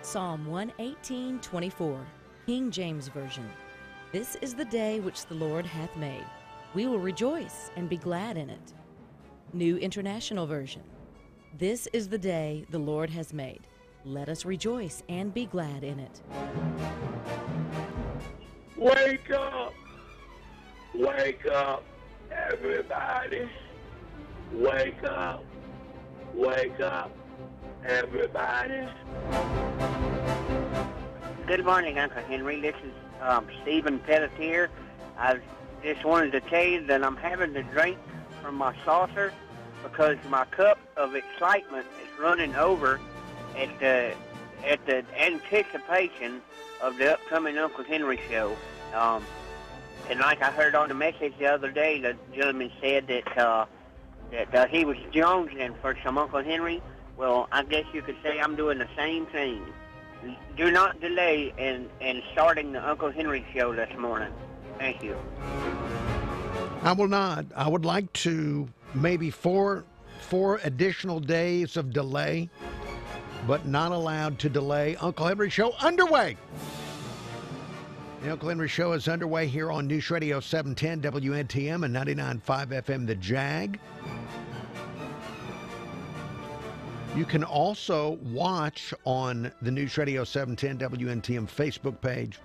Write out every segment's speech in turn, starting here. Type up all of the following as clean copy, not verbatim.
Psalm 118:24, King James Version. This is the day which the Lord hath made. We will rejoice and be glad in it. New International Version. This is the day the Lord has made. Let us rejoice and be glad in it. Wake up! Wake up, everybody! Wake up! Wake up, everybody! Good morning, Uncle Henry. This is Stephen Pelletier. I just wanted to tell you that I'm having to drink from my saucer because my cup of excitement is running over at the anticipation of the upcoming Uncle Henry show. And like I heard on the message the other day, the gentleman said that he was jonesing for some Uncle Henry. Well, I guess you could say I'm doing the same thing. Do not delay in starting the Uncle Henry show this morning. Thank you. I will not. I would like to maybe four additional days of delay, but not allowed to delay. Uncle Henry show underway. The Uncle Henry show is underway here on News Radio 710 WNTM and 99.5 FM The Jag. You can also watch on the News Radio 710 WNTM Facebook page.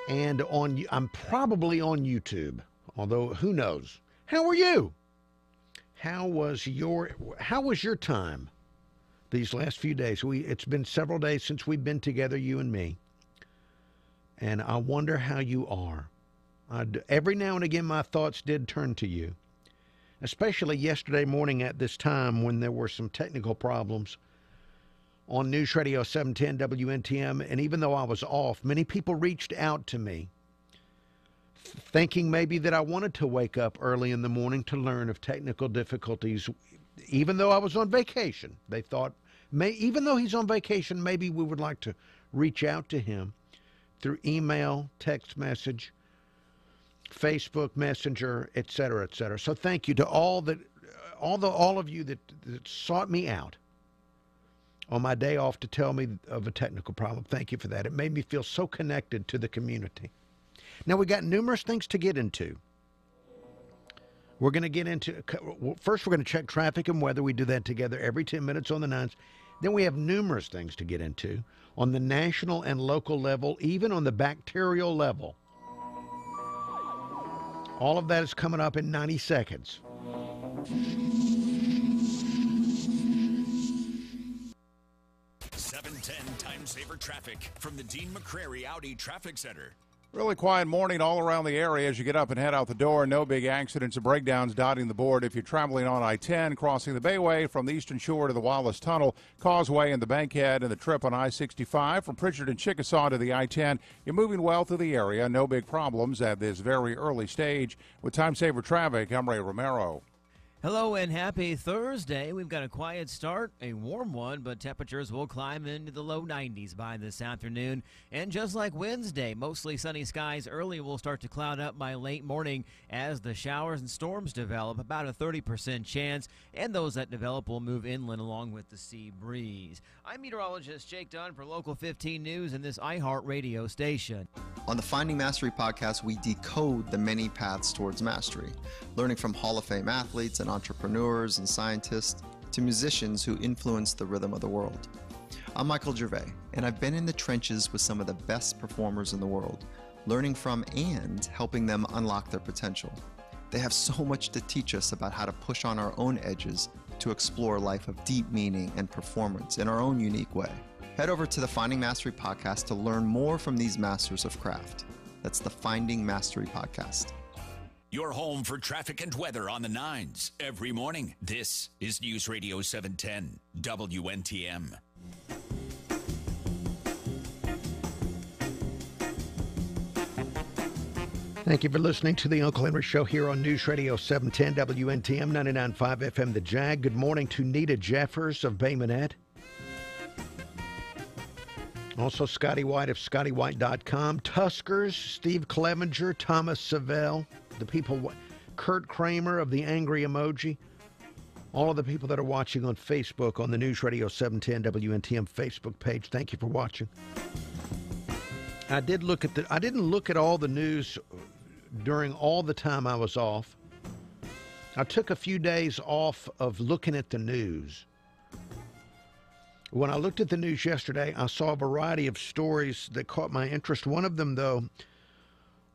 And I'm probably on YouTube, although who knows. How are you? How was your time these last few days? It's been several days since we've been together, you and me. And I wonder how you are. Every now and again, my thoughts did turn to you, especially yesterday morning at this time when there were some technical problems on News Radio 710 WNTM. And even though I was off, many people reached out to me thinking maybe that I wanted to wake up early in the morning to learn of technical difficulties, even though I was on vacation. They thought, even though he's on vacation, maybe we would like to reach out to him through email, text message, Facebook Messenger, et cetera, et cetera. So thank you to all of you that sought me out on my day off to tell me of a technical problem. Thank you for that. It made me feel so connected to the community. Now, we got numerous things to get into. We're going to get into, first we're going to check traffic and weather. We do that together every 10 minutes on the nines. Then we have numerous things to get into on the national and local level, even on the bacterial level. All of that is coming up in 90 seconds. Time saver traffic from the Dean McCrary Audi Traffic Center. Really quiet morning all around the area as you get up and head out the door. No big accidents or breakdowns dotting the board. If you're traveling on I-10, crossing the Bayway from the Eastern Shore to the Wallace Tunnel, Causeway and the Bankhead, and the trip on I-65 from Pritchard and Chickasaw to the I-10, you're moving well through the area. No big problems at this very early stage. With Time Saver Traffic, I'm Ray Romero. Hello and happy Thursday. We've got a quiet start, a warm one, but temperatures will climb into the low 90s by this afternoon. And just like Wednesday, mostly sunny skies early will start to cloud up by late morning as the showers and storms develop, about a 30% chance, and those that develop will move inland along with the sea breeze. I'm meteorologist Jake Dunn for Local 15 News and this iHeartRadio station. On the Finding Mastery podcast, we decode the many paths towards mastery, learning from Hall of Fame athletes and entrepreneurs and scientists to musicians who influence the rhythm of the world. I'm Michael Gervais, and I've been in the trenches with some of the best performers in the world, learning from and helping them unlock their potential. They have so much to teach us about how to push on our own edges to explore a life of deep meaning and performance in our own unique way. Head over to the Finding Mastery podcast to learn more from these masters of craft. That's the Finding Mastery podcast. Your home for traffic and weather on the nines every morning. This is News Radio 710 WNTM. Thank you for listening to the Uncle Henry Show here on News Radio 710 WNTM 99.5 FM The Jag. Good morning to Nita Jeffers of Bay Minette. Also Scotty White of ScottyWhite.com. Tuskers, Steve Clevenger, Thomas Savell, the people, Kurt Kramer of the Angry Emoji. All of the people that are watching on Facebook, on the News Radio 710 WNTM Facebook page, thank you for watching. I didn't look at all the news during all the time I was off. I took a few days off of looking at the news. When I looked at the news yesterday, I saw a variety of stories that caught my interest. One of them, though,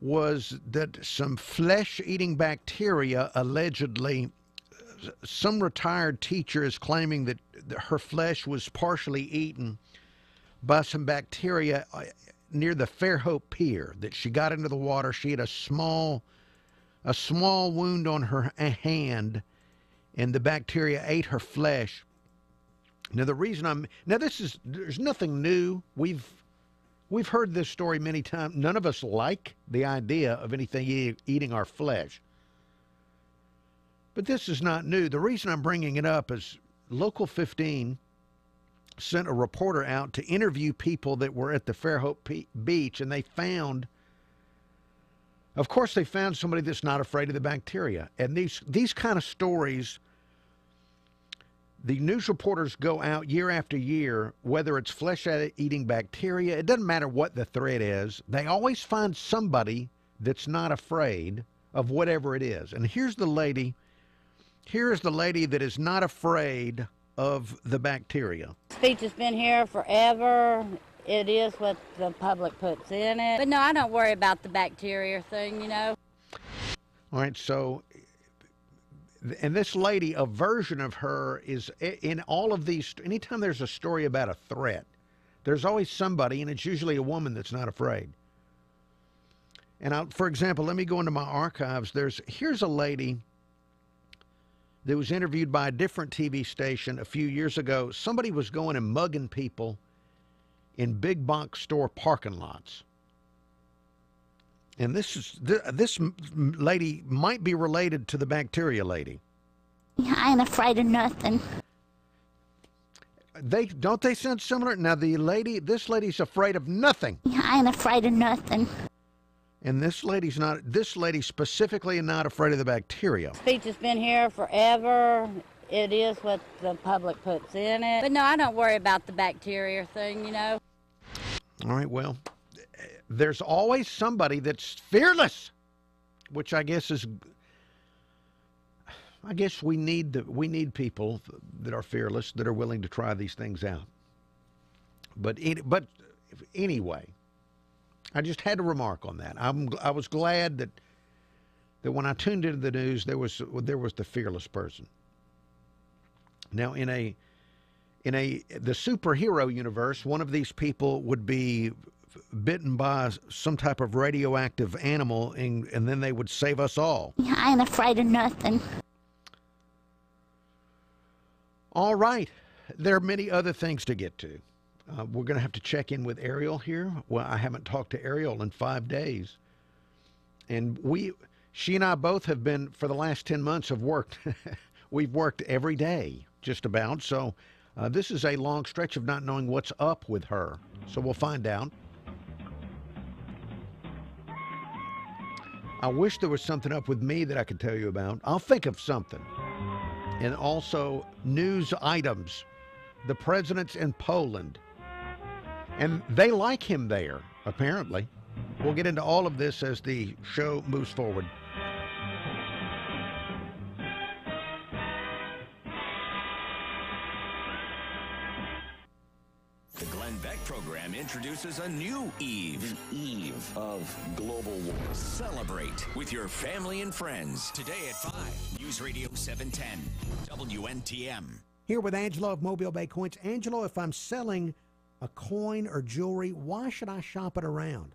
was that some flesh-eating bacteria, allegedly, some retired teacher is claiming that her flesh was partially eaten by some bacteria near the Fairhope Pier, that she got into the water. She had a small wound on her hand, and the bacteria ate her flesh. Now, there's nothing new. We've heard this story many times. None of us like the idea of anything eating our flesh. But this is not new. The reason I'm bringing it up is Local 15 sent a reporter out to interview people that were at the Fairhope Beach, and they found somebody that's not afraid of the bacteria. And these kind of stories, the news reporters go out year after year, whether it's flesh-eating bacteria, it doesn't matter what the threat is, they always find somebody that's not afraid of whatever it is. And here is the lady that is not afraid of the bacteria. Speech has been here forever. It is what the public puts in it. But no, I don't worry about the bacteria thing, All right, so, and this lady, a version of her is in all of these. Anytime there's a story about a threat, there's always somebody, and it's usually a woman that's not afraid. And for example, let me go into my archives. Here's a lady that was interviewed by a different TV station a few years ago. Somebody was going and mugging people in big box store parking lots. And this lady might be related to the bacteria lady. I ain't afraid of nothing. Don't they sound similar? Now this lady's afraid of nothing. I ain't afraid of nothing. And this lady specifically not afraid of the bacteria. Speech has been here forever. It is what the public puts in it. But no, I don't worry about the bacteria thing, All right, well, there's always somebody that's fearless, which I guess we need people that are fearless, that are willing to try these things out. But anyway, I just had to remark on that. I was glad that when I tuned into the news, there was the fearless person. Now, in the superhero universe, one of these people would be bitten by some type of radioactive animal, and then they would save us all. I ain't afraid of nothing. All right. There are many other things to get to. We're going to have to check in with Ariel here. Well, I haven't talked to Ariel in 5 days. And she and I both have been, for the last 10 months, have worked. We've worked every day, just about. So this is a long stretch of not knowing what's up with her. So we'll find out. I wish there was something up with me that I could tell you about. I'll think of something. And also news items. The president's in Poland. And they like him there, apparently. We'll get into all of this as the show moves forward. The Glenn Beck program introduces a new eve. The eve of global war. Celebrate with your family and friends. Today at 5, News Radio 710, WNTM. Here with Angelo of Mobile Bay Coins. Angelo, if I'm selling a coin or jewelry, why should I shop it around?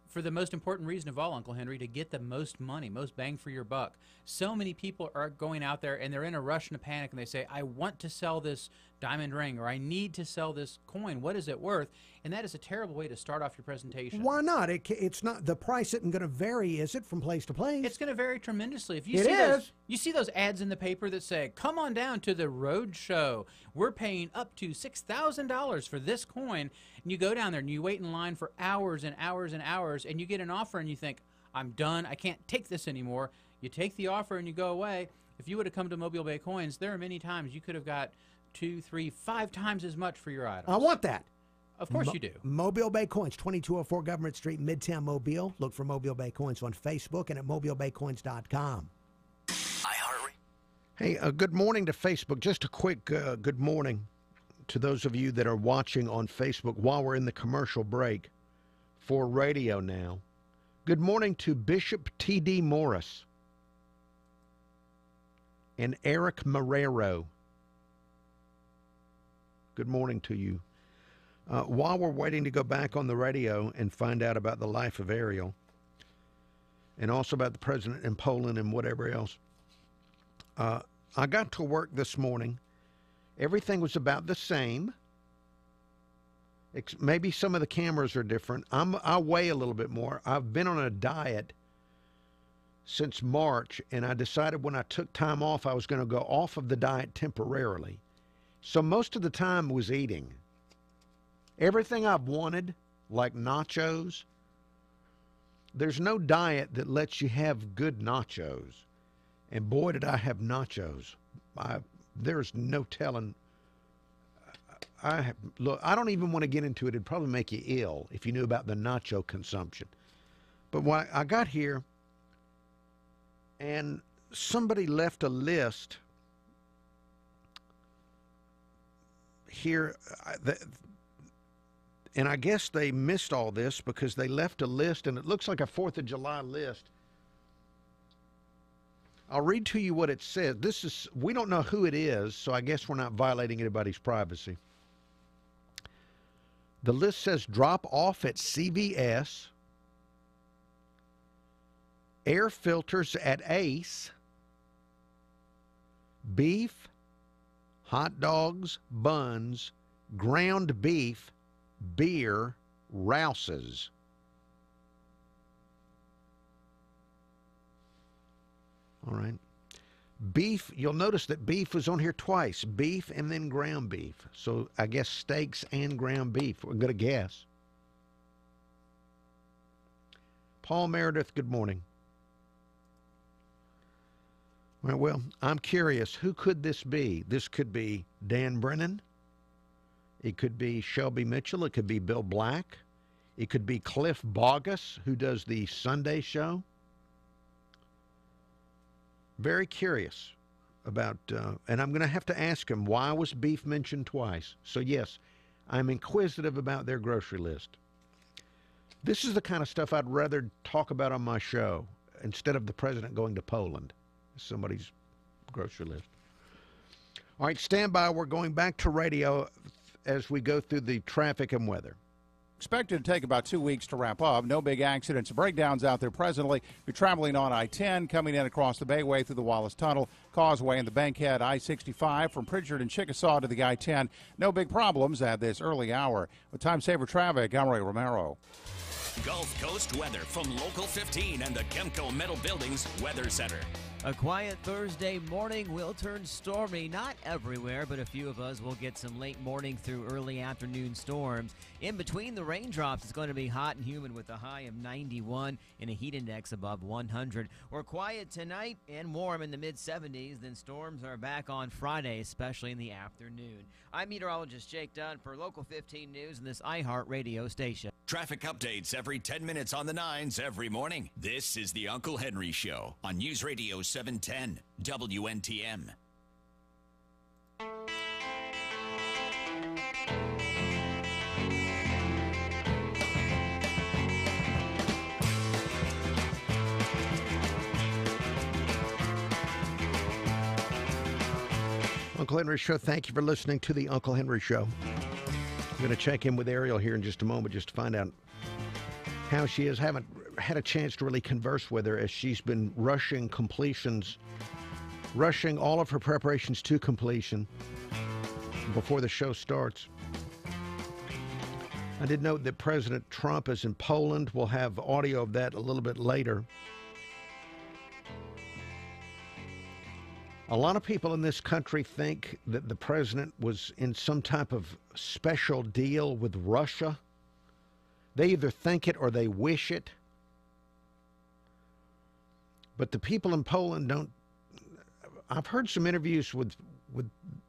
For the most important reason of all, Uncle Henry, to get the most money, most bang for your buck. So many people are going out there and they're in a rush and a panic, and they say, I want to sell this diamond ring, or I need to sell this coin. What is it worth? And that is a terrible way to start off your presentation. Why not? It's not, the price isn't going to vary, is it, from place to place? It's going to vary tremendously. If you see those ads in the paper that say, come on down to the road show. We're paying up to $6,000 for this coin. And you go down there and you wait in line for hours and hours and hours, and you get an offer and you think, I'm done. I can't take this anymore. You take the offer and you go away. If you would have come to Mobile Bay Coins, there are many times you could have got 2, 3, 5 times as much for your items. I want that. Of course you do. Mobile Bay Coins, 2204 Government Street, Midtown Mobile. Look for Mobile Bay Coins on Facebook and at mobilebaycoins.com. Hey, good morning to Facebook. Just a quick good morning to those of you that are watching on Facebook while we're in the commercial break for radio now. Good morning to Bishop T.D. Morris and Eric Marrero. Good morning to you. While we're waiting to go back on the radio and find out about the life of Ariel and also about the president in Poland and whatever else, I got to work this morning. Everything was about the same. Maybe some of the cameras are different. I weigh a little bit more. I've been on a diet since March, and I decided when I took time off, I was going to go off of the diet temporarily. So most of the time was eating. Everything I've wanted, like nachos, there's no diet that lets you have good nachos. And boy, did I have nachos. There's no telling. Look, I don't even want to get into it. It'd probably make you ill if you knew about the nacho consumption. But when I got here, and somebody left a list here, and I guess they missed all this because they left a list, and it looks like a 4th of July list. I'll read to you what it says. We don't know who it is, so I guess we're not violating anybody's privacy. The list says drop off at CVS, air filters at Ace, beef, hot dogs, buns, ground beef, beer, Rouse's. All right. Beef, you'll notice that beef was on here twice. Beef and then ground beef. So I guess steaks and ground beef. We're going to guess. Paul Meredith, good morning. Well, I'm curious. Who could this be? This could be Dan Brennan. It could be Shelby Mitchell. It could be Bill Black. It could be Cliff Bogus, who does the Sunday show. Very curious about, and I'm going to have to ask him, why was beef mentioned twice? So, yes, I'm inquisitive about their grocery list. This is the kind of stuff I'd rather talk about on my show instead of the president going to Poland, somebody's grocery list. All right, stand by. We're going back to radio as we go through the traffic and weather. Expected to take about 2 weeks to wrap up. No big accidents or breakdowns out there presently. If you're traveling on I-10, coming in across the Bayway through the Wallace Tunnel, Causeway and the Bankhead, I-65 from Pritchard and Chickasaw to the I-10. No big problems at this early hour. With time saver traffic, I'm Ray Romero. Gulf Coast weather from Local 15 and the Kemco Metal Buildings Weather Center. A quiet Thursday morning will turn stormy, not everywhere, but a few of us will get some late morning through early afternoon storms. In between the raindrops, it's going to be hot and humid with a high of 91 and a heat index above 100. We're quiet tonight and warm in the mid-70s, then storms are back on Friday, especially in the afternoon. I'm meteorologist Jake Dunn for Local 15 News and this iHeart radio station. Traffic updates every 10 minutes on the 9s every morning. This is the Uncle Henry Show on News Radio 710 WNTM. Uncle Henry Show, thank you for listening to the Uncle Henry Show. I'm going to check in with Ariel here in just a moment just to find out how she is. Haven't had a chance to really converse with her as she's been rushing all of her preparations to completion before the show starts. I did note that President Trump is in Poland. We'll have audio of that a little bit later. A lot of people in this country think that the president was in some type of special deal with Russia. They either think it or they wish it. But the people in Poland don't, I've heard some interviews with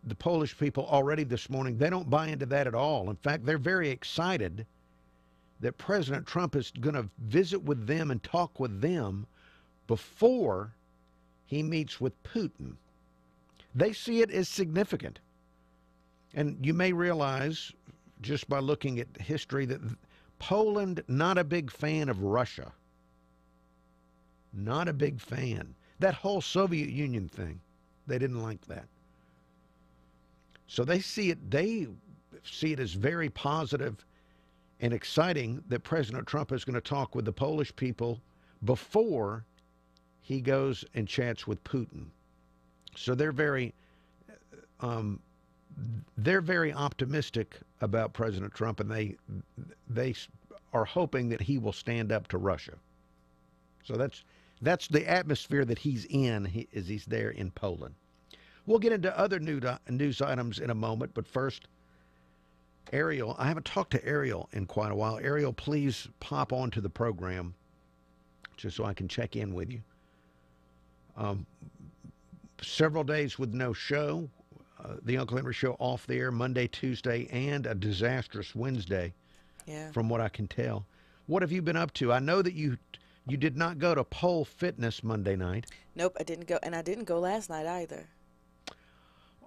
the Polish people already this morning. They don't buy into that at all. In fact, they're very excited that President Trump is going to visit with them and talk with them before he meets with Putin. They see it as significant. And you may realize, just by looking at history, that Poland, not a big fan of Russia. Not a big fan. That whole Soviet Union thing, they didn't like that. So they see it as very positive and exciting that President Trump is going to talk with the Polish people before he goes and chats with Putin. So they're very optimistic about President Trump, and they are hoping that he will stand up to Russia. So that's the atmosphere that he's in as he's there in Poland. We'll get into other news items in a moment, but first, Ariel, I haven't talked to Ariel in quite a while. Ariel, please pop onto the program just so I can check in with you. Several days with no show. The Uncle Henry Show off the air Monday, Tuesday, and a disastrous Wednesday, from what I can tell. What have you been up to? I know that you did not go to Pole Fitness Monday night. Nope, I didn't go, and I didn't go last night either.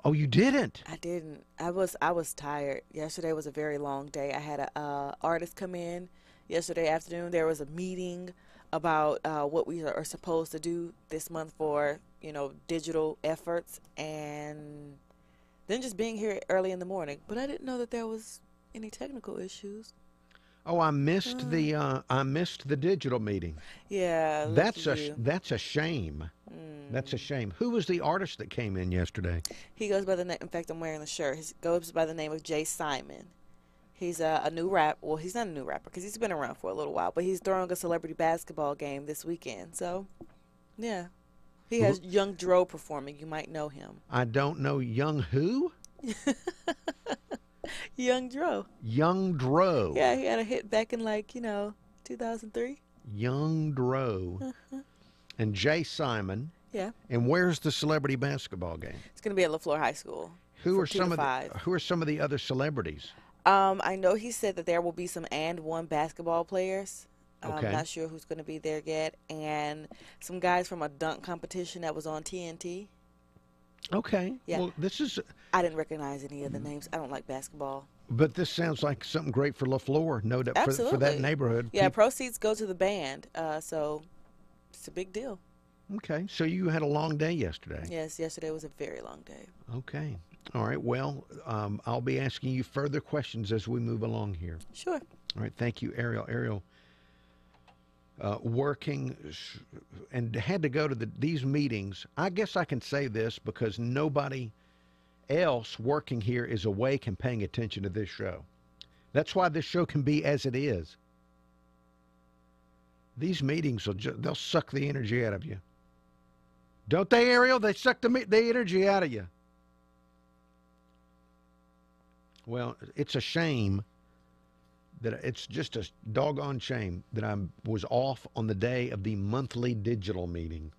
Oh, you didn't? I didn't. I was tired. Yesterday was a very long day. I had a artist come in yesterday afternoon. There was a meeting about what we are supposed to do this month for, digital efforts, and then just being here early in the morning. But I didn't know that there was any technical issues. Oh, I missed the digital meeting. Yeah, that's a shame. That's a shame. Who was the artist that came in yesterday? He goes by the name. In fact, I'm wearing the shirt. He goes by the name of Jay Simon. He's a new rap. Well, he's not a new rapper because he's been around for a little while. But he's throwing a celebrity basketball game this weekend. So, yeah, he has Young Dro performing. You might know him. I don't know Young who. Young Dro. Young Dro. Yeah, he had a hit back in 2003. Young Dro. And Jay Simon. Yeah. And where's the celebrity basketball game? It's going to be at LaFleur High School. Who are some of the other celebrities? I know he said that there will be some and one basketball players. Okay. I'm not sure who's going to be there yet. And some guys from a dunk competition that was on TNT. Okay. Yeah. Well, I didn't recognize any of the names. I don't like basketball. But this sounds like something great for LaFleur, no doubt, for that neighborhood. Yeah, proceeds go to the band, so it's a big deal. Okay, so you had a long day yesterday. Yes, yesterday was a very long day. Okay. All right, well, I'll be asking you further questions as we move along here. Sure. All right, thank you, Ariel. Ariel, working and had to go to these meetings. I guess I can say this because nobody else working here is awake and paying attention to this show. That's why this show can be as it is. These meetings they'll suck the energy out of you. Don't they, Ariel? They suck the energy out of you. Well, it's a shame it's just a doggone shame that I was off on the day of the monthly digital meeting.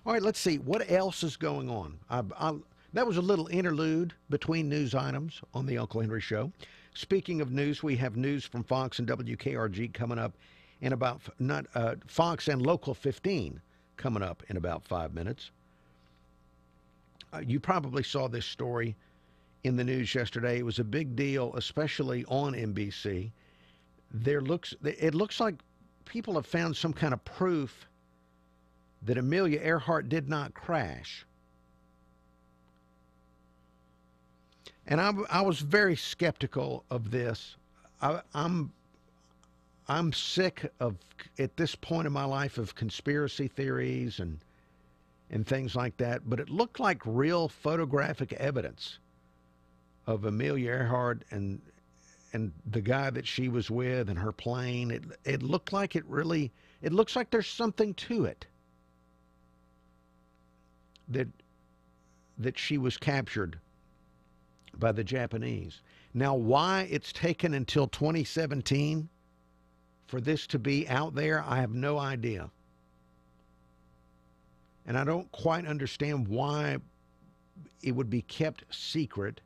All right, let's see. What else is going on? That was a little interlude between news items on the Uncle Henry Show. Speaking of news, we have news from Fox and WKRG coming up in about, Fox and Local 15 coming up in about 5 minutes. You probably saw this story in the news yesterday. It was a big deal, especially on NBC. It looks like people have found some kind of proof that Amelia Earhart did not crash. And I was very skeptical of this. I'm sick of, at this point in my life, of conspiracy theories and things like that. But it looked like real photographic evidence of Amelia Earhart and the guy that she was with and her plane. It looked like it looks like there's something to it. That she was captured by the Japanese. Now, why it's taken until 2017 for this to be out there, I have no idea. And I don't quite understand why it would be kept secret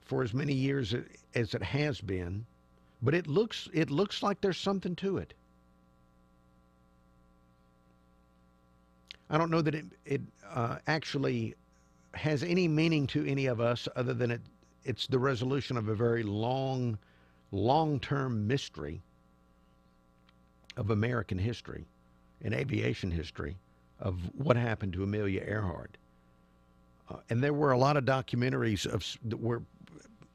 for as many years as it has been. But it looks like there's something to it. I don't know that it actually has any meaning to any of us other than it's the resolution of a very long-term mystery of American history and aviation history of what happened to Amelia Earhart. And there were a lot of documentaries where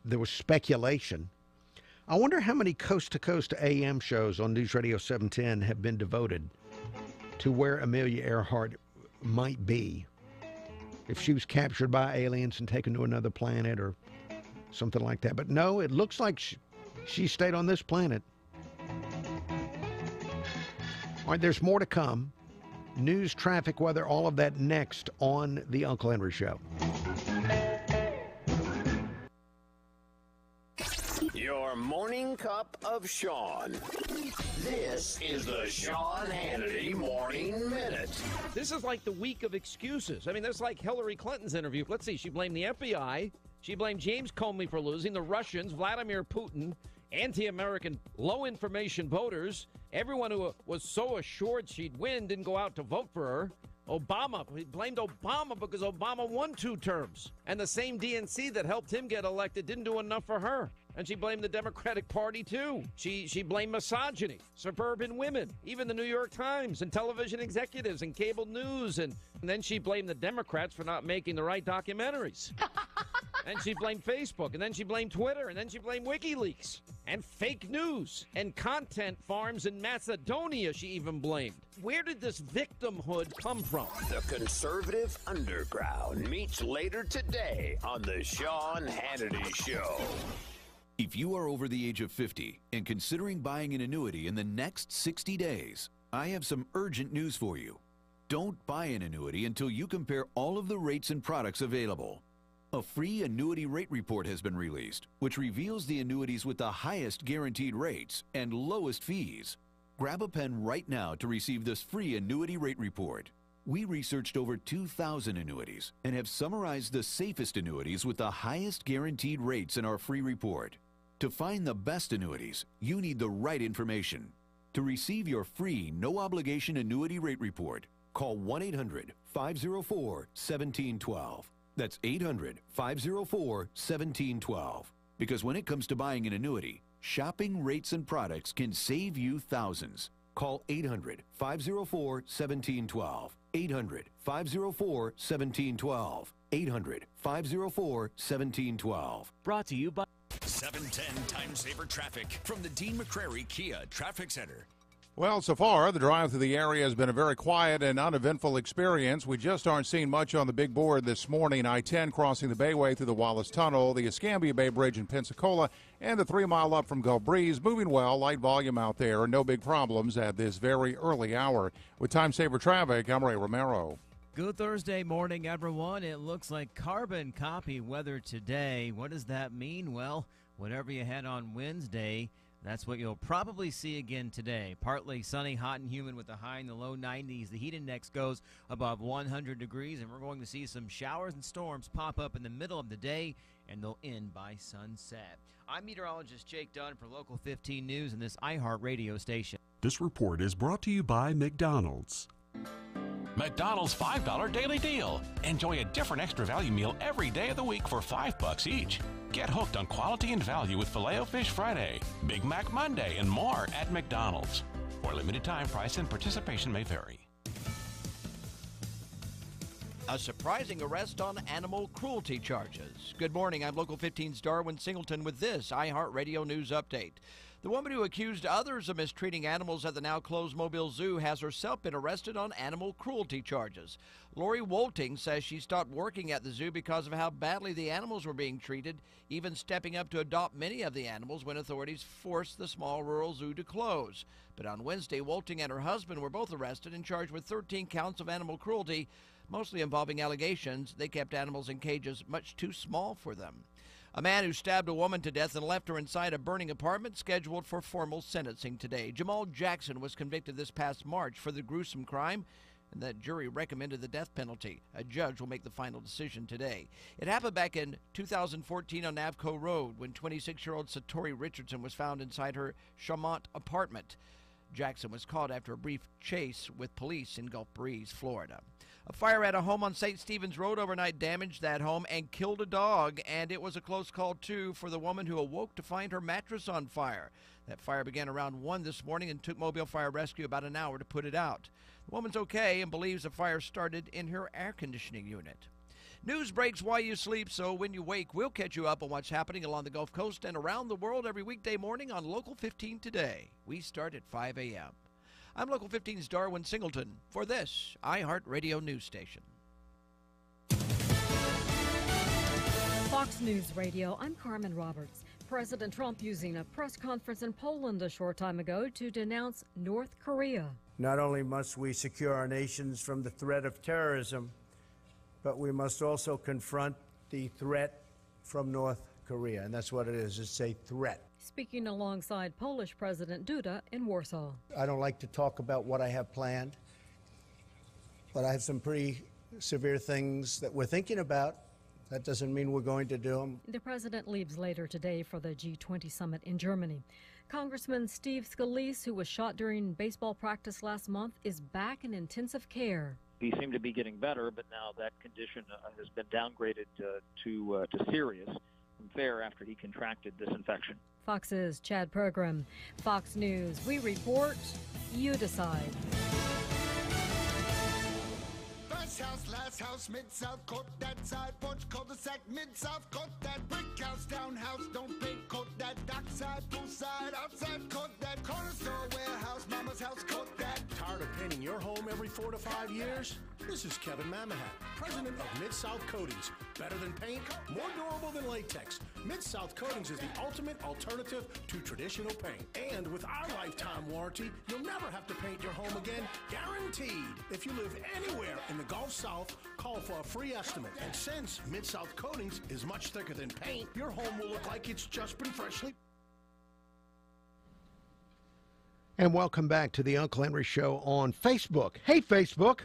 there was speculation. I wonder how many coast-to-coast AM shows on News Radio 710 have been devoted to where Amelia Earhart might be if she was captured by aliens and taken to another planet or something like that. But no, it looks like she stayed on this planet. All right, there's more to come. News, traffic, weather, all of that next on The Uncle Henry Show. Your morning cup of Sean. This is the Sean Hannity Morning Minute. This is like the week of excuses. I mean, that's like Hillary Clinton's interview. Let's see, she blamed the FBI. She blamed James Comey for losing, the Russians, Vladimir Putin, anti-American, low-information voters. Everyone who was so assured she'd win didn't go out to vote for her. Obama, he blamed Obama because Obama won 2 terms. And the same DNC that helped him get elected didn't do enough for her. And she blamed the Democratic Party, too. She blamed misogyny, suburban women, even the New York Times and television executives and cable news. And then she blamed the Democrats for not making the right documentaries. And she blamed Facebook, and then she blamed Twitter, and then she blamed WikiLeaks, and fake news, and content farms in Macedonia she even blamed. Where did this victimhood come from? The conservative underground meets later today on the Sean Hannity Show. If you are over the age of 50 and considering buying an annuity in the next 60 days, I have some urgent news for you. Don't buy an annuity until you compare all of the rates and products available. A free annuity rate report has been released, which reveals the annuities with the highest guaranteed rates and lowest fees. Grab a pen right now to receive this free annuity rate report. We researched over 2,000 annuities and have summarized the safest annuities with the highest guaranteed rates in our free report. To find the best annuities, you need the right information. To receive your free, no-obligation annuity rate report, call 1-800-504-1712. That's 800-504-1712. Because when it comes to buying an annuity, shopping rates and products can save you thousands. Call 800-504-1712. 800-504-1712. 800-504-1712. Brought to you by 710 Time Saver Traffic from the Dean McCrary Kia Traffic Center. Well, so far, the drive through the area has been a very quiet and uneventful experience. We just aren't seeing much on the big board this morning. I-10 crossing the Bayway through the Wallace Tunnel, the Escambia Bay Bridge in Pensacola, and the 3 mile up from Gulf Breeze. Moving well, light volume out there, no big problems at this very early hour. With Time Saver Traffic, I'm Ray Romero. Good Thursday morning, everyone. It looks like carbon copy weather today. What does that mean? Well, whatever you had on Wednesday, that's what you'll probably see again today. Partly sunny, hot and humid with a high in the low 90s. The heat index goes above 100 degrees, and we're going to see some showers and storms pop up in the middle of the day, and they'll end by sunset. I'm meteorologist Jake Dunn for Local 15 News and this iHeart radio station. This report is brought to you by McDonald's. McDonald's $5 daily deal. Enjoy a different extra value meal every day of the week for $5 each. Get hooked on quality and value with Filet-O-Fish Friday, Big Mac Monday, and more at McDonald's. For a limited time, price and participation may vary. A surprising arrest on animal cruelty charges. Good morning, I'm Local 15's Darwin Singleton with this iHeart Radio News Update. The woman who accused others of mistreating animals at the now-closed Mobile Zoo has herself been arrested on animal cruelty charges. Lori Wolting says she stopped working at the zoo because of how badly the animals were being treated, even stepping up to adopt many of the animals when authorities forced the small rural zoo to close. But on Wednesday, Wolting and her husband were both arrested and charged with 13 counts of animal cruelty, mostly involving allegations they kept animals in cages much too small for them. A man who stabbed a woman to death and left her inside a burning apartment scheduled for formal sentencing today. Jamal Jackson was convicted this past March for the gruesome crime, and that jury recommended the death penalty. A judge will make the final decision today. It happened back in 2014 on Navco Road when 26-year-old Satori Richardson was found inside her Chamont apartment. Jackson was caught after a brief chase with police in Gulf Breeze, Florida. A fire at a home on St. Stephen's Road overnight damaged that home and killed a dog, and it was a close call, too, for the woman who awoke to find her mattress on fire. That fire began around 1 this morning and took Mobile Fire Rescue about an hour to put it out. The woman's okay and believes the fire started in her air conditioning unit. News breaks while you sleep, so when you wake, we'll catch you up on what's happening along the Gulf Coast and around the world every weekday morning on Local 15 Today. We start at 5 a.m. I'm Local 15's Darwin Singleton for this iHeartRadio news station. Fox News Radio, I'm Carmen Roberts. President Trump using a press conference in Poland a short time ago to denounce North Korea. Not only must we secure our nations from the threat of terrorism, but we must also confront the threat from North Korea. And that's what it is. It's a threat. Speaking alongside Polish President Duda in Warsaw. I don't like to talk about what I have planned, but I have some pretty severe things that we're thinking about. That doesn't mean we're going to do them. The president leaves later today for the G20 summit in Germany. Congressman Steve Scalise, who was shot during baseball practice last month, is back in intensive care. He seemed to be getting better, but now that condition has been downgraded to serious from fair after he contracted this infection. Fox's Chad Pergram. Fox News, we report, you decide. First house, last house, mid-south, court that side, porch, cul-de-sac, mid-south, court that, brick house, townhouse, don't pay, court that, dockside, poolside, outside, court that, corner store, warehouse, mama's house, court that. Tired of painting your home every 4 to 5 years? This is Kevin Mamahat, president of Mid-South Coatings. Better than paint, more durable than latex. Mid-South Coatings is the ultimate alternative to traditional paint. And with our lifetime warranty, you'll never have to paint your home again, guaranteed. If you live anywhere in the Gulf South, call for a free estimate. And since Mid-South Coatings is much thicker than paint, your home will look like it's just been freshly... And welcome back to the Uncle Henry Show on Facebook. Hey, Facebook.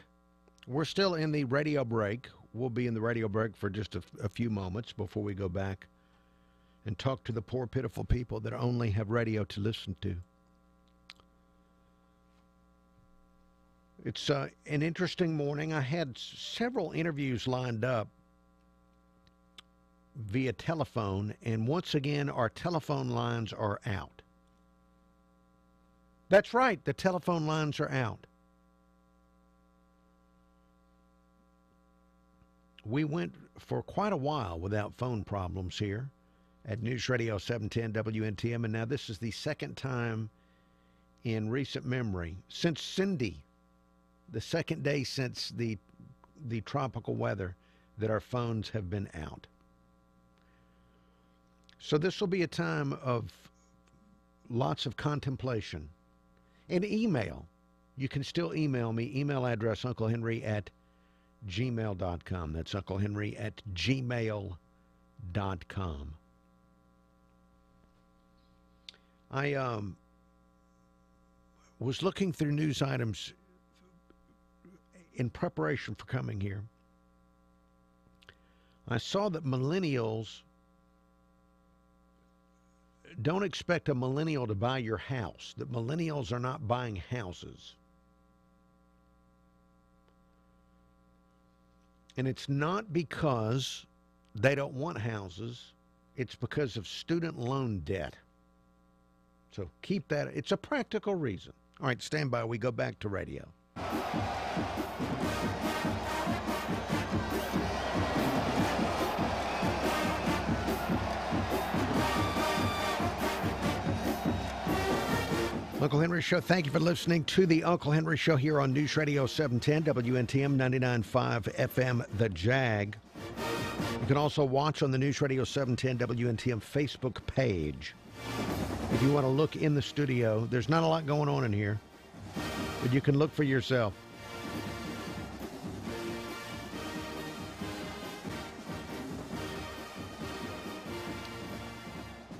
We're still in the radio break. We'll be in the radio break for just a few moments before we go back and talk to the poor, pitiful people that only have radio to listen to. It's an interesting morning. I had several interviews lined up via telephone, and once again, our telephone lines are out. That's right, the telephone lines are out. We went for quite a while without phone problems here at News Radio 710 WNTM, and now this is the second time in recent memory, since Cindy, the second day since the tropical weather, that our phones have been out. So this will be a time of lots of contemplation. And email. You can still email me. Email address unclehenry@gmail.com. That's unclehenry@gmail.com. I was looking through news items in preparation for coming here. I saw that millennials, don't expect a millennial to buy your house, that millennials are not buying houses. And it's not because they don't want houses, it's because of student loan debt. So keep that, it's a practical reason. All right, stand by, we go back to radio. Uncle Henry Show, thank you for listening to the Uncle Henry Show here on News Radio 710, WNTM 99.5 FM, The Jag. You can also watch on the News Radio 710 WNTM Facebook page. If you want to look in the studio, there's not a lot going on in here, but you can look for yourself.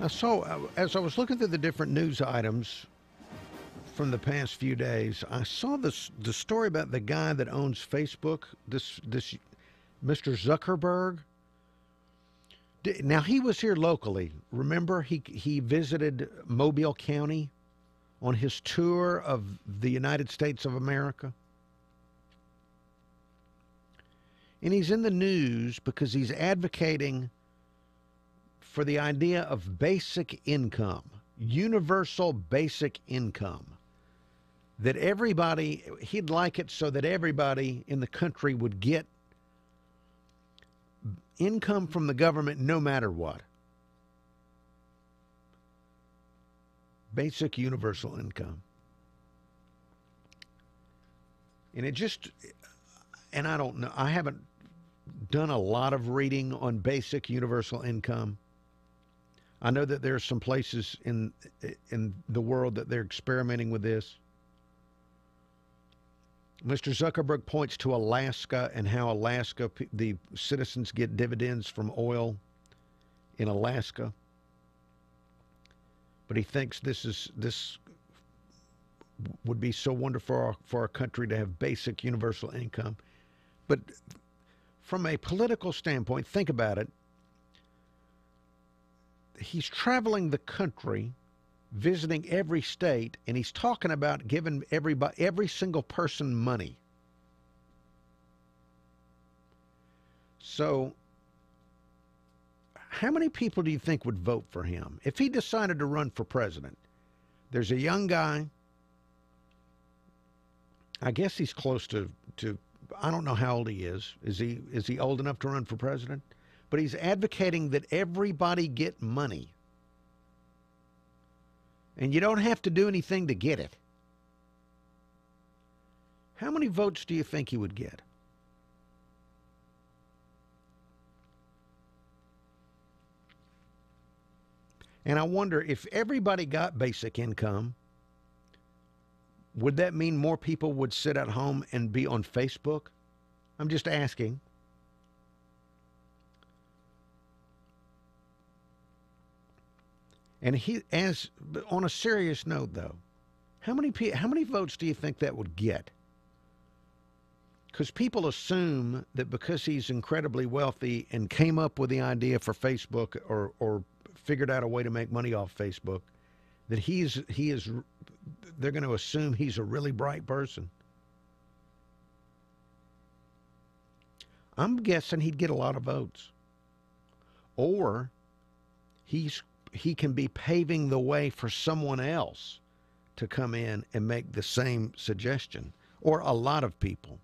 I saw, as I was looking through the different news items from the past few days, I saw the story about the guy that owns Facebook, this Mr. Zuckerberg. Now, he was here locally. Remember, he visited Mobile County on his tour of the United States of America. And he's in the news because he's advocating for the idea of basic income, universal basic income. That everybody, he'd like it so that everybody in the country would get income from the government no matter what. Basic universal income. And it just, and I don't know, I haven't done a lot of reading on basic universal income. I know that there are some places in the world that they're experimenting with this. Mr. Zuckerberg points to Alaska and how Alaska, the citizens get dividends from oil in Alaska. But he thinks this would be so wonderful for our country to have basic universal income. But from a political standpoint, think about it. He's traveling the country, visiting every state, and he's talking about giving every single person money. So, how many people do you think would vote for him if he decided to run for president? There's a young guy. I guess he's close to I don't know how old he is. Is he old enough to run for president? But he's advocating that everybody get money. And you don't have to do anything to get it. How many votes do you think he would get? And I wonder if everybody got basic income, would that mean more people would sit at home and be on Facebook? I'm just asking. And on a serious note, though, how many votes do you think that would get? Because people assume that because he's incredibly wealthy and came up with the idea for Facebook or figured out a way to make money off Facebook, that they're going to assume he's a really bright person. I'm guessing he'd get a lot of votes. Or he can be paving the way for someone else to come in and make the same suggestion, or a lot of people.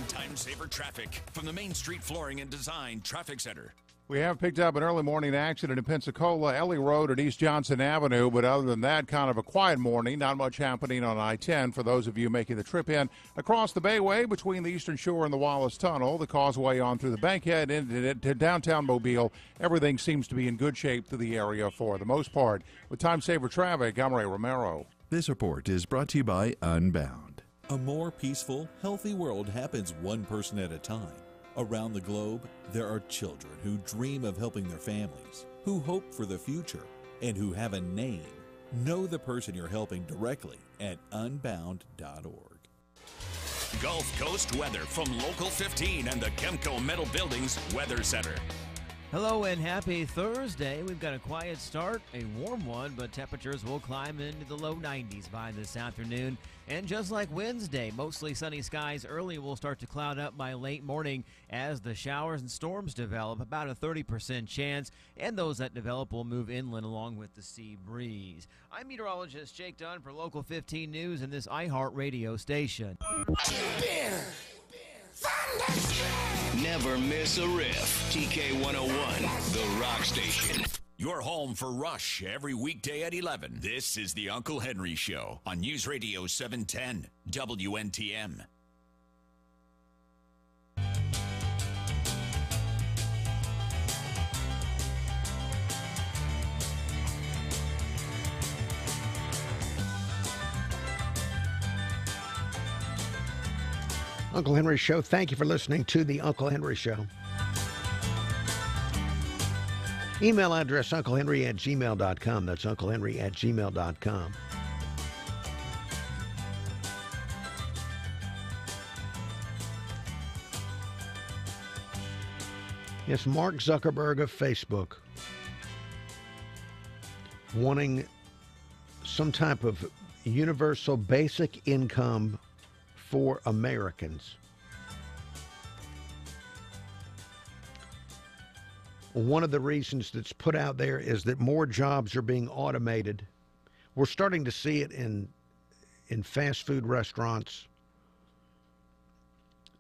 Time saver traffic from the Main Street Flooring and Design Traffic Center. We have picked up an early morning accident in Pensacola, Ellie Road and East Johnson Avenue, but other than that, kind of a quiet morning. Not much happening on I-10 for those of you making the trip in across the Bayway between the Eastern Shore and the Wallace Tunnel, the Causeway on through the Bankhead into downtown Mobile. Everything seems to be in good shape through the area for the most part. With time saver traffic, I'm Ray Romero. This report is brought to you by Unbound. A more peaceful, healthy world happens one person at a time. Around the globe, there are children who dream of helping their families, who hope for the future, and who have a name. Know the person you're helping directly at unbound.org. Gulf Coast weather from Local 15 and the Kemco Metal Buildings Weather Center. Hello and happy Thursday. We've got a quiet start, a warm one, but temperatures will climb into the low 90s by this afternoon. And just like Wednesday, mostly sunny skies early will start to cloud up by late morning as the showers and storms develop, about a 30% chance, and those that develop will move inland along with the sea breeze. I'm meteorologist Jake Dunn for Local 15 News and this iHeart Radio station. Never miss a riff. TK 101, the rock station. You're home for Rush every weekday at 11. This is the Uncle Henry Show on News Radio 710 WNTM. Uncle Henry Show. Thank you for listening to the Uncle Henry Show. Email address unclehenry@gmail.com. That's unclehenry@gmail.com. Yes, Mark Zuckerberg of Facebook wanting some type of universal basic income for Americans. One of the reasons that's put out there is that more jobs are being automated. We're starting to see it in fast food restaurants.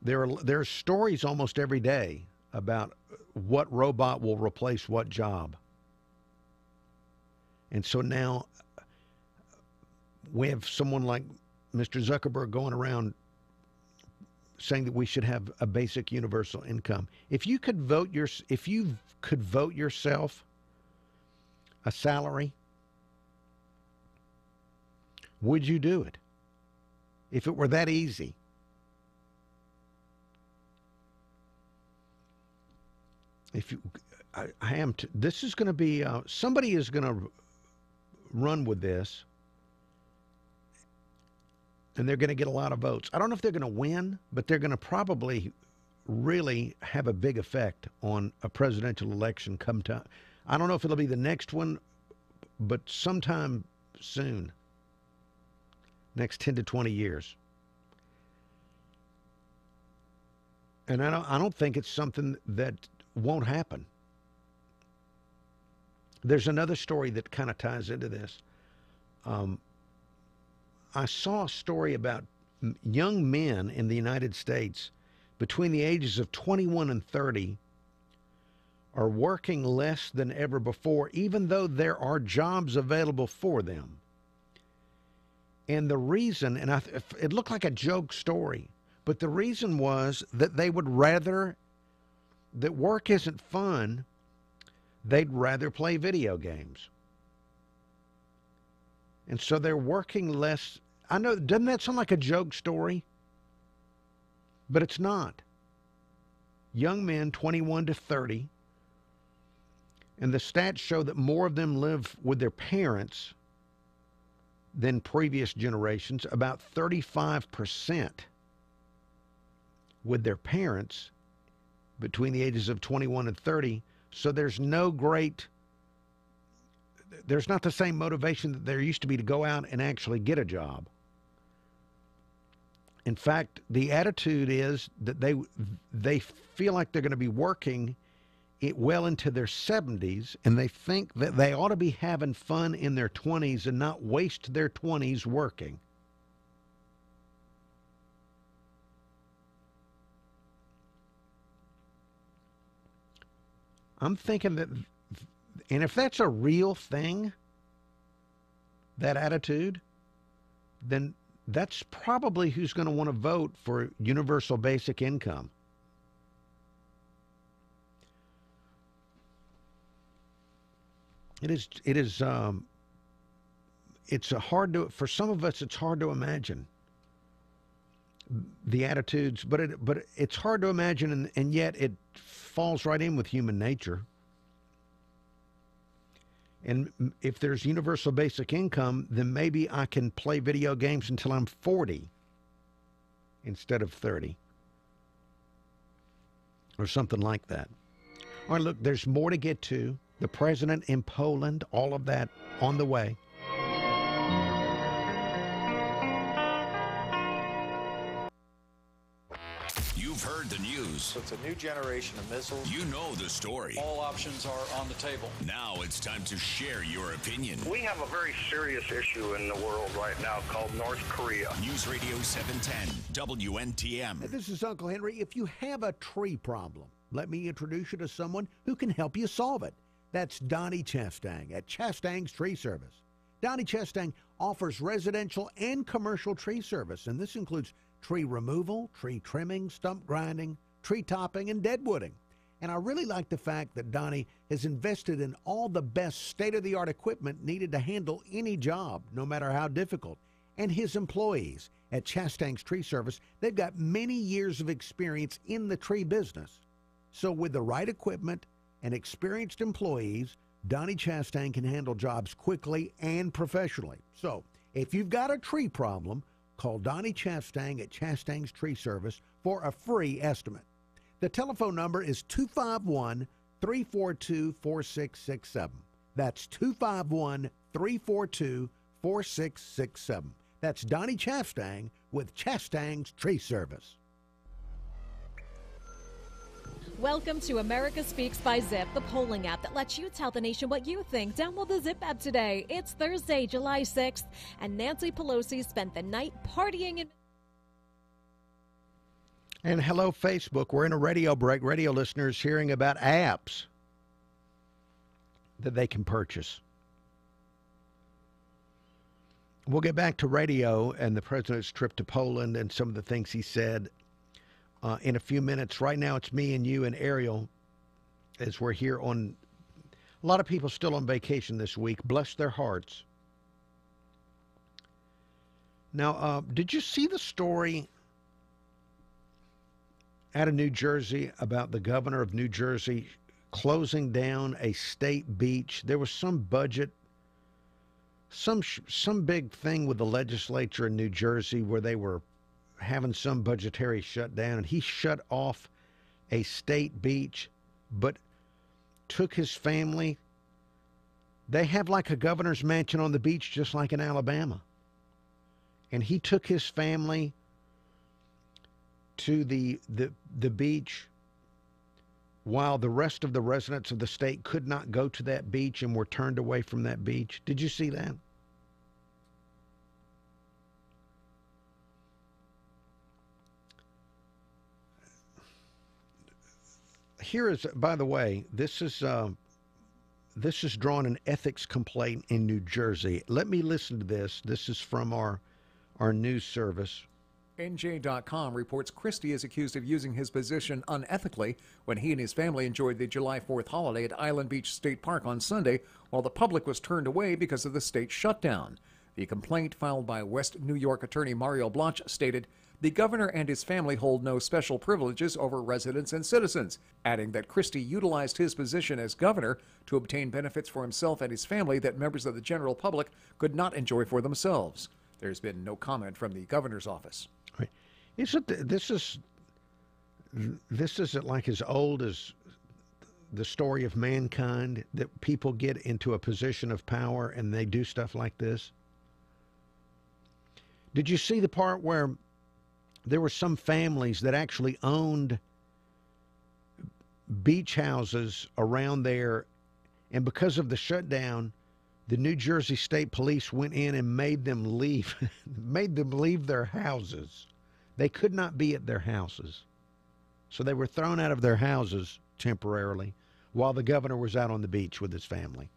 There are stories almost every day about what robot will replace what job. And so now we have someone like Mr. Zuckerberg going around saying that we should have a basic universal income. If you could vote yourself a salary, would you do it? If it were that easy? If you, I am. This is going to be. Somebody is going to run with this, and they're going to get a lot of votes. I don't know if they're going to win, but they're going to probably really have a big effect on a presidential election come time. I don't know if it'll be the next one, but sometime soon, next 10 to 20 years. And I don't think it's something that won't happen. There's another story that kind of ties into this. I saw a story about young men in the United States between the ages of 21 and 30 are working less than ever before, even though there are jobs available for them. And the reason, and it looked like a joke story, but the reason was that they would rather, that work isn't fun, they'd rather play video games. And so they're working less. I know, doesn't that sound like a joke story? But it's not. Young men, 21 to 30, and the stats show that more of them live with their parents than previous generations, about 35% with their parents between the ages of 21 and 30. So there's not the same motivation that there used to be to go out and actually get a job. In fact, the attitude is that they feel like they're going to be working it well into their 70s, and they think that they ought to be having fun in their 20s and not waste their 20s working. I'm thinking that, and if that's a real thing, that attitude, then that's probably who's going to want to vote for universal basic income. It's hard to, for some of us, it's hard to imagine the attitudes, but it's hard to imagine, and yet it falls right in with human nature. And if there's universal basic income, then maybe I can play video games until I'm 40 instead of 30 or something like that. All right, look, there's more to get to. The president in Poland, all of that on the way. You've heard the news. It's a new generation of missiles. You know the story. All options are on the table. Now it's time to share your opinion. We have a very serious issue in the world right now called North Korea. News Radio 710, WNTM. Hey, this is Uncle Henry. If you have a tree problem, let me introduce you to someone who can help you solve it. That's Donnie Chastang at Chastang's Tree Service. Donnie Chastang offers residential and commercial tree service, and this includes tree removal, tree trimming, stump grinding, tree topping, and deadwooding. And I really like the fact that Donnie has invested in all the best state-of-the-art equipment needed to handle any job, no matter how difficult. and his employees at Chastang's Tree Service. They've got many years of experience in the tree business. So with the right equipment and experienced employees, Donnie Chastang can handle jobs quickly and professionally. So if you've got a tree problem, call Donnie Chastang at Chastang's Tree Service for a free estimate. The telephone number is 251-342-4667. That's 251-342-4667. That's Donnie Chastang with Chastang's Tree Service. Welcome to America Speaks by Zip, the polling app that lets you tell the nation what you think. Download the Zip app today. It's Thursday, July 6th, and Nancy Pelosi spent the night partying in... And hello, Facebook. We're in a radio break. Radio listeners hearing about apps that they can purchase. We'll get back to radio and the president's trip to Poland and some of the things he said in a few minutes. Right now, it's me and you and Ariel as we're here on... A lot of people still on vacation this week. Bless their hearts. Now, did you see the story out of New Jersey about the governor of New Jersey closing down a state beach? There was some budget, some big thing with the legislature in New Jersey where they were having some budgetary shutdown, and he shut off a state beach, but took his family. They have like a governor's mansion on the beach, just like in Alabama. And he took his family to the beach while the rest of the residents of the state could not go to that beach and were turned away from that beach. Did you see that? Here is, by the way, this has drawn an ethics complaint in New Jersey. Let me listen to this. This is from our news service. NJ.com reports Christie is accused of using his position unethically when he and his family enjoyed the July 4th holiday at Island Beach State Park on Sunday, while the public was turned away because of the state shutdown. The complaint filed by West New York attorney Mario Blanch stated, "The governor and his family hold no special privileges over residents and citizens," adding that Christie utilized his position as governor to obtain benefits for himself and his family that members of the general public could not enjoy for themselves. There's been no comment from the governor's office. This isn't like as old as the story of mankind, that people get into a position of power and they do stuff like this? Did you see the part where there were some families that actually owned beach houses around there, and because of the shutdown, the New Jersey State Police went in and made them leave their houses. They could not be at their houses. So they were thrown out of their houses temporarily while the governor was out on the beach with his family.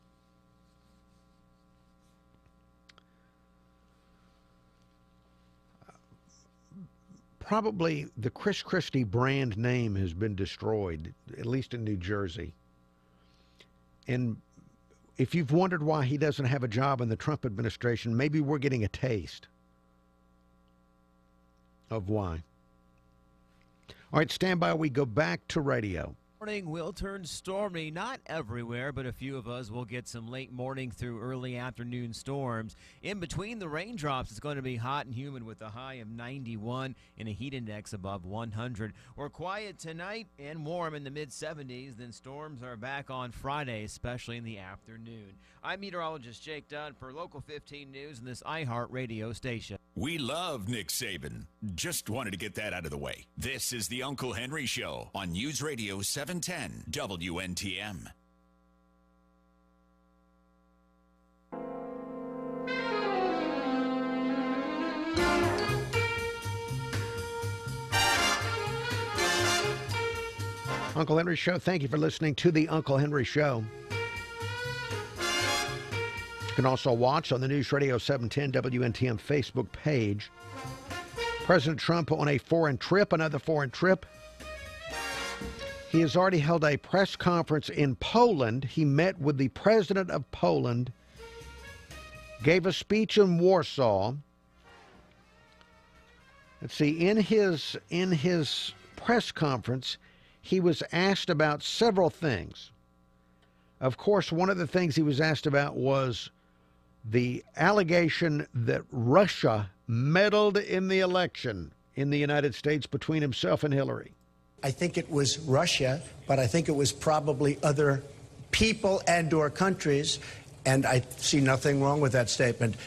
Probably the Chris Christie brand name has been destroyed, at least in New Jersey. And if you've wondered why he doesn't have a job in the Trump administration, maybe we're getting a taste of why. All right, stand by. We go back to radio. Morning will turn stormy, not everywhere, but a few of us will get some late morning through early afternoon storms. In between the raindrops, it's going to be hot and humid with a high of 91 and a heat index above 100. We're quiet tonight and warm in the mid-70s. Then storms are back on Friday, especially in the afternoon. I'm meteorologist Jake Dunn for Local 15 News and this iHeart radio station. We love Nick Saban. Just wanted to get that out of the way. This is the Uncle Henry Show on News Radio 710 WNTM. Uncle Henry Show. Thank you for listening to the Uncle Henry Show. You can also watch on the News Radio 710 WNTM Facebook page. President Trump on a foreign trip, another foreign trip. He has already held a press conference in Poland. He met with the president of Poland, gave a speech in Warsaw, Let's see, in his press conference, he was asked about several things. Of course, one of the things he was asked about was the allegation that Russia meddled in the election in the United States between himself and Hillary. I think it was Russia, but I think it was probably other people and or countries, and I see nothing wrong with that statement.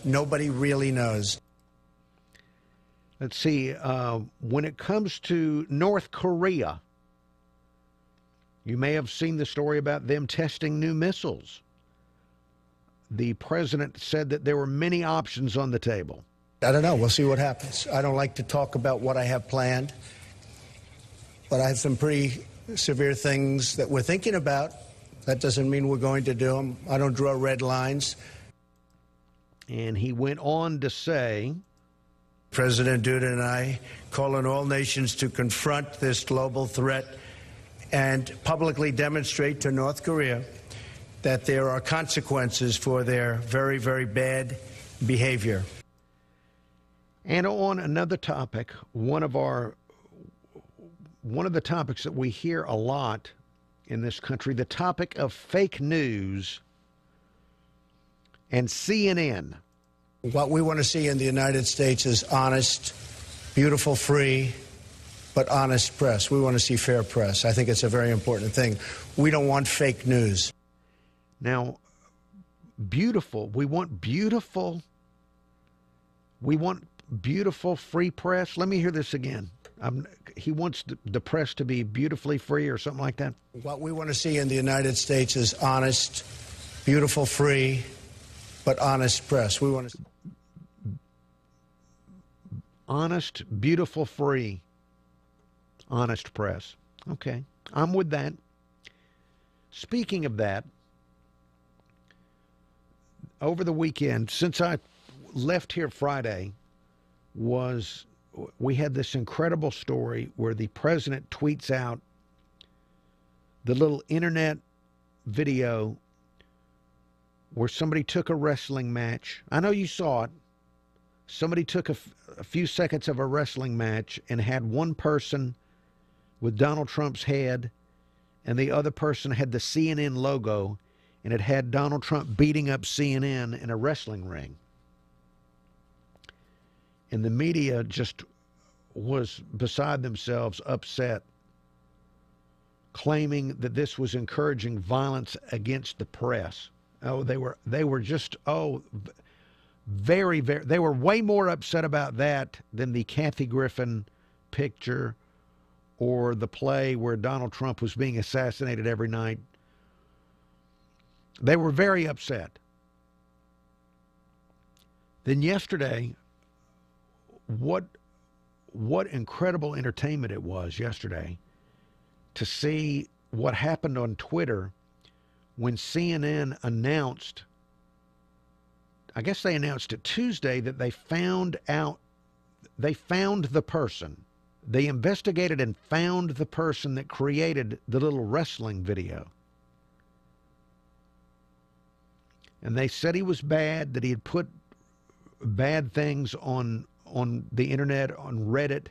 Nobody really knows. Let's see, when it comes to North Korea, you may have seen the story about them testing new missiles. The president said that there were many options on the table. I don't know. We'll see what happens. I don't like to talk about what I have planned, but I have some pretty severe things that we're thinking about. That doesn't mean we're going to do them. I don't draw red lines. And he went on to say, President Duda and I call on all nations to confront this global threat and publicly demonstrate to North Korea that there are consequences for their very, very bad behavior. And on another topic, one of the topics that we hear a lot in this country, the topic of fake news and CNN. What we want to see in the United States is honest, beautiful, free, but honest press. We want to see fair press. I think it's a very important thing. We don't want fake news. Now, beautiful. We want beautiful free press. Let me hear this again. He wants the press to be beautifully free or something like that. What we want to see in the United States is honest, beautiful, free, but honest press. We want to see honest, beautiful, free, honest press. Okay, I'm with that. Speaking of that, over the weekend, since I left here Friday, we had this incredible story where the president tweets out the little internet video where somebody took a wrestling match. I know you saw it. Somebody took a few seconds of a wrestling match and had one person with Donald Trump's head and the other person had the CNN logo, and it had Donald Trump beating up CNN in a wrestling ring. And the media just was beside themselves, upset, claiming that this was encouraging violence against the press. Oh, they were just, very, very, they were way more upset about that than the Kathy Griffin picture or the play where Donald Trump was being assassinated every night. They were very upset. Then yesterday, what incredible entertainment it was yesterday to see what happened on Twitter when CNN announced, I guess they announced it Tuesday, that they found the person. They investigated and found the person that created the little wrestling video. And they said he was bad, that he had put bad things on the internet, on Reddit,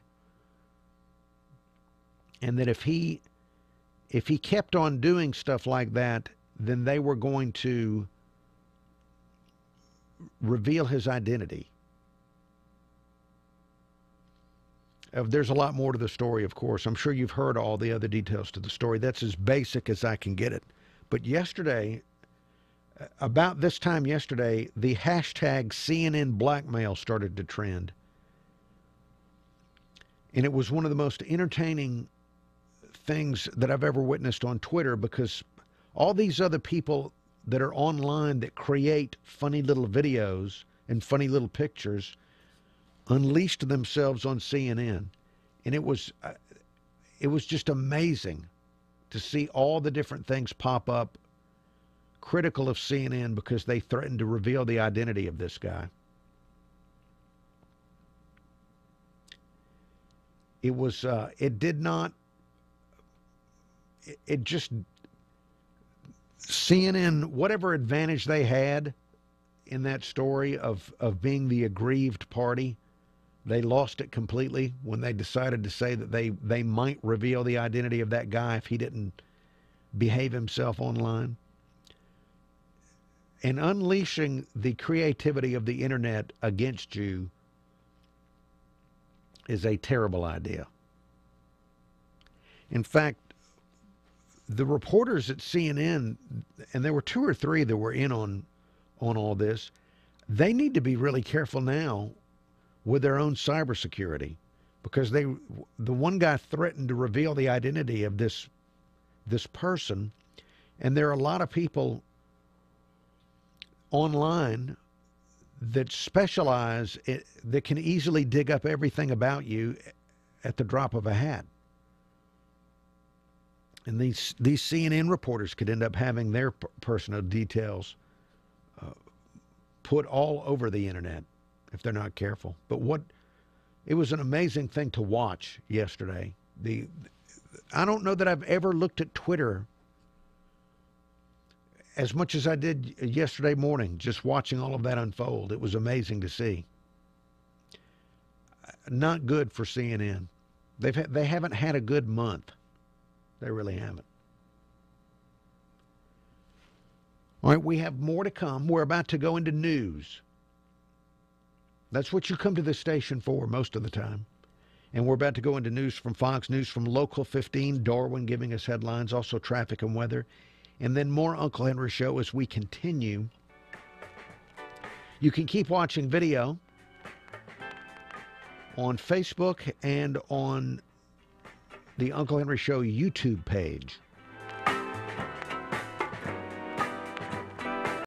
and that if he kept on doing stuff like that, then they were going to reveal his identity. There's a lot more to the story, of course. I'm sure you've heard all the other details to the story. That's as basic as I can get it. But yesterday, about this time yesterday, the hashtag CNN blackmail started to trend. And it was one of the most entertaining things that I've ever witnessed on Twitter, because all these other people that are online that create funny little videos and funny little pictures unleashed themselves on CNN. And it was just amazing to see all the different things pop up critical of CNN because they threatened to reveal the identity of this guy. It was, CNN, whatever advantage they had in that story of being the aggrieved party, They lost it completely when they decided to say that they might reveal the identity of that guy if he didn't behave himself online. And unleashing the creativity of the internet against you is a terrible idea. In fact, the reporters at CNN, and there were 2 or 3 that were in on all this, they need to be really careful now with their own cybersecurity, because the one guy threatened to reveal the identity of this person, and there are a lot of people online that specialize that can easily dig up everything about you at the drop of a hat. And these CNN reporters could end up having their personal details put all over the internet if they're not careful. But it was an amazing thing to watch yesterday. I don't know that I've ever looked at Twitter as much as I did yesterday morning, just watching all of that unfold. It was amazing to see. Not good for CNN. They haven't had a good month. They really haven't. All right, we have more to come. We're about to go into news. That's what you come to this station for most of the time. And we're about to go into news from Fox News, from Local 15, Darwin giving us headlines, also traffic and weather. And then more Uncle Henry Show as we continue. You can keep watching video on Facebook and on the Uncle Henry Show YouTube page.